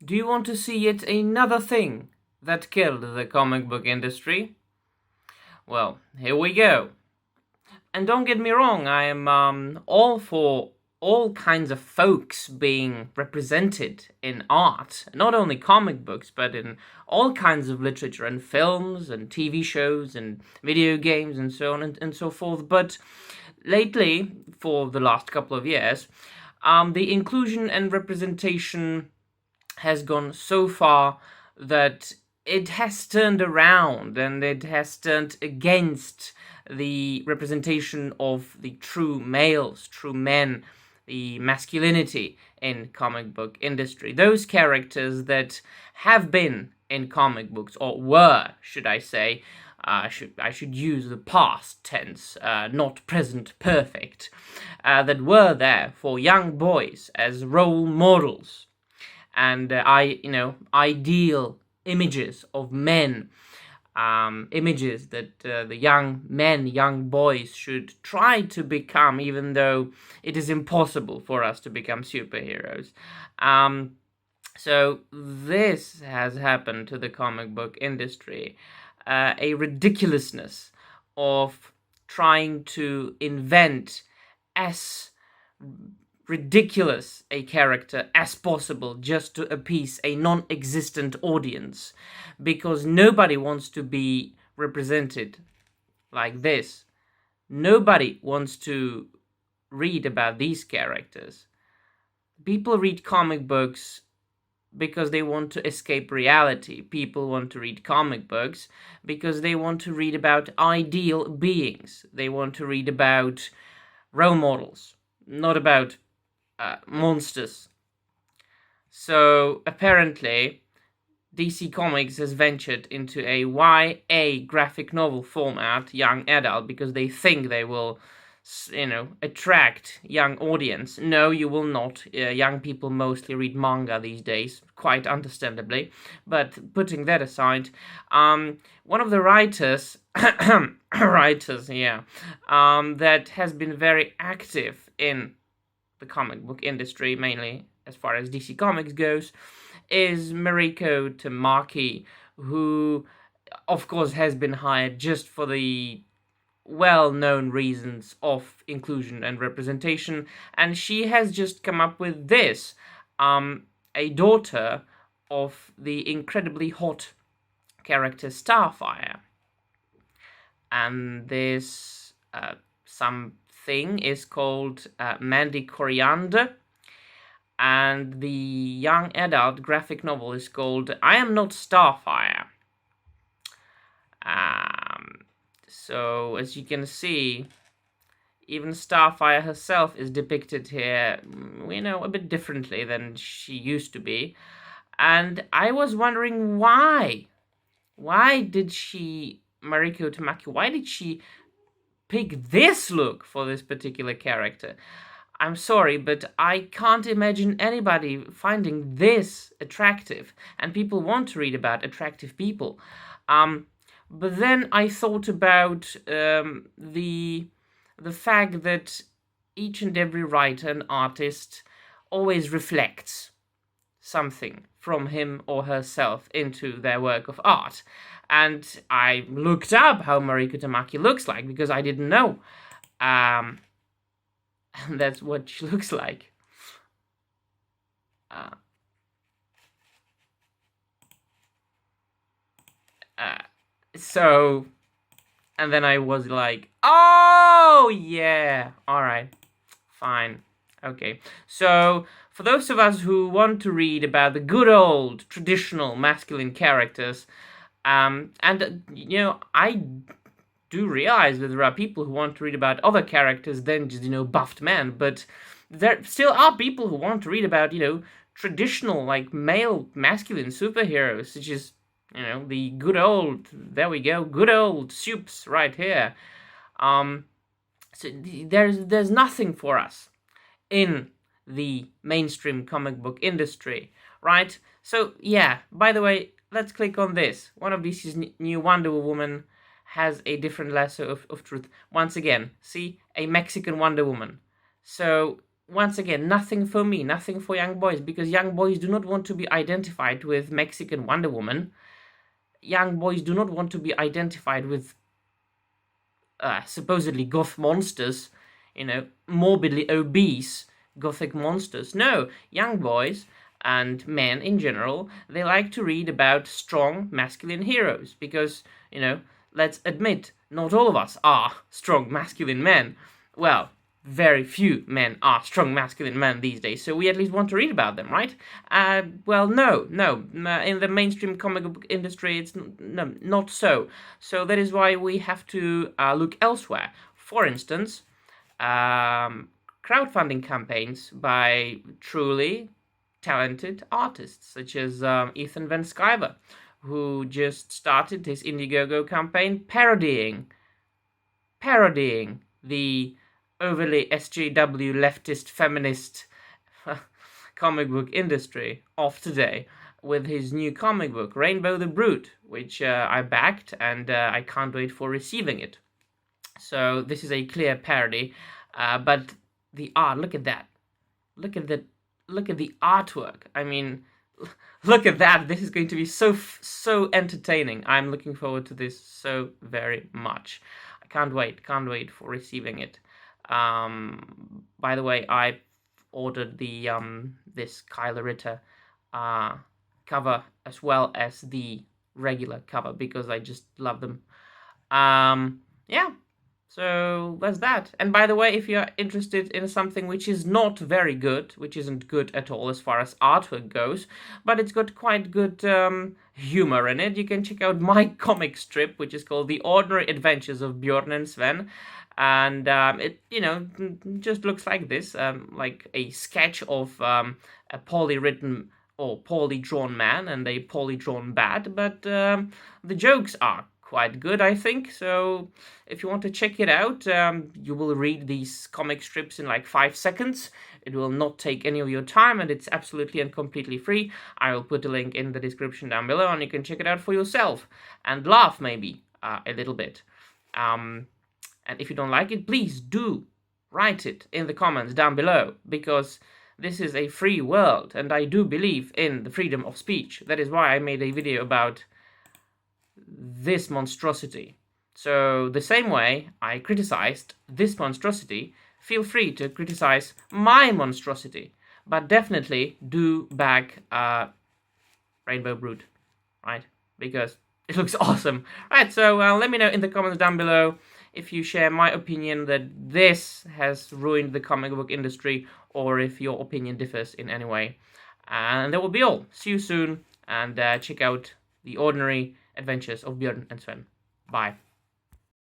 Do you want to see yet another thing that killed the comic book industry? Well, here we go. And don't get me wrong, I am all for all kinds of folks being represented in art, not only comic books, but in all kinds of literature and films and TV shows and video games and so on and so forth. But lately, for the last couple of years, the inclusion and representation has gone so far that it has turned around and it has turned against the representation of the true males, true men, the masculinity in comic book industry. Those characters that have been in comic books, or were, should I say, I should use the past tense, not present perfect, that were there for young boys as role models and ideal images of men, images that the young men, young boys should try to become, even though it is impossible for us to become superheroes. So this has happened to the comic book industry. A ridiculousness of trying to invent as ridiculous a character as possible just to appease a non-existent audience, because nobody wants to be represented like this. Nobody wants to read about these characters. People read comic books because they want to escape reality. People want to read comic books because they want to read about ideal beings. They want to read about role models, not about monsters. So apparently DC Comics has ventured into a YA graphic novel format, young adult, because they think they will, attract young audience. No, you will not. Young people mostly read manga these days, quite understandably. But putting that aside, one of the writers, that has been very active in the comic book industry, mainly as far as DC Comics goes, is Mariko Tamaki, who, of course, has been hired just for the well-known reasons of inclusion and representation, and she has just come up with this, a daughter of the incredibly hot character Starfire. And this something is called Mandy Coriander, and the young adult graphic novel is called I Am Not Starfire. So, as you can see, even Starfire herself is depicted here, a bit differently than she used to be. And I was wondering why. Why did Mariko Tamaki, why did she pick this look for this particular character? I'm sorry, but I can't imagine anybody finding this attractive, and people want to read about attractive people. But then I thought about the fact that each and every writer and artist always reflects something from him or herself into their work of art. And I looked up how Mariko Tamaki looks like, because I didn't know. And that's what she looks like. So, and then I was like, oh, yeah, all right, fine, okay. So, for those of us who want to read about the good old traditional masculine characters, and, I do realize that there are people who want to read about other characters than just, buffed men, but there still are people who want to read about, traditional, like, male masculine superheroes, such as the good old, there we go, good old soups right here. So there's nothing for us in the mainstream comic book industry, right? So yeah, by the way, let's click on this. One of DC's new Wonder Woman has a different lasso of truth. Once again, see, a Mexican Wonder Woman. So once again, nothing for me, nothing for young boys, because young boys do not want to be identified with Mexican Wonder Woman. Young boys do not want to be identified with supposedly goth monsters, morbidly obese gothic monsters. No, young boys and men in general, they like to read about strong masculine heroes because, let's admit, not all of us are strong masculine men. Well, very few men are strong masculine men these days, so we at least want to read about them, right? Well, no, in the mainstream comic book industry, it's not so. So that is why we have to look elsewhere. For instance, crowdfunding campaigns by truly talented artists, such as Ethan Van Sciver, who just started his Indiegogo campaign parodying the overly SJW leftist feminist comic book industry of today with his new comic book, Rainbow the Brute, which I backed, and I can't wait for receiving it. So this is a clear parody, but the art, look at that. Look at the artwork. I mean, look at that. This is going to be so entertaining. I'm looking forward to this so very much. I can't wait for receiving it. By the way, I ordered the this Kylo Ritter cover as well as the regular cover because I just love them. Yeah. So that's that. And by the way, if you're interested in something which is not very good, which isn't good at all as far as artwork goes, but it's got quite good humor in it, you can check out my comic strip, which is called The Ordinary Adventures of Bjorn and Sven. And it, just looks like this, like a sketch of a poorly written or poorly drawn man and a poorly drawn bat, but the jokes are quite good, I think. So if you want to check it out, you will read these comic strips in like 5 seconds. It will not take any of your time, and it's absolutely and completely free. I will put a link in the description down below, and you can check it out for yourself and laugh maybe a little bit. And if you don't like it, please do write it in the comments down below, because this is a free world, and I do believe in the freedom of speech. That is why I made a video about this monstrosity. So the same way I criticized this monstrosity, feel free to criticize my monstrosity, but definitely do back Rainbow Brute, right? Because it looks awesome. Right, so let me know in the comments down below if you share my opinion that this has ruined the comic book industry, or if your opinion differs in any way. And that will be all. See you soon, and check out The Ordinary Adventures of Bjorn and Sven. Bye.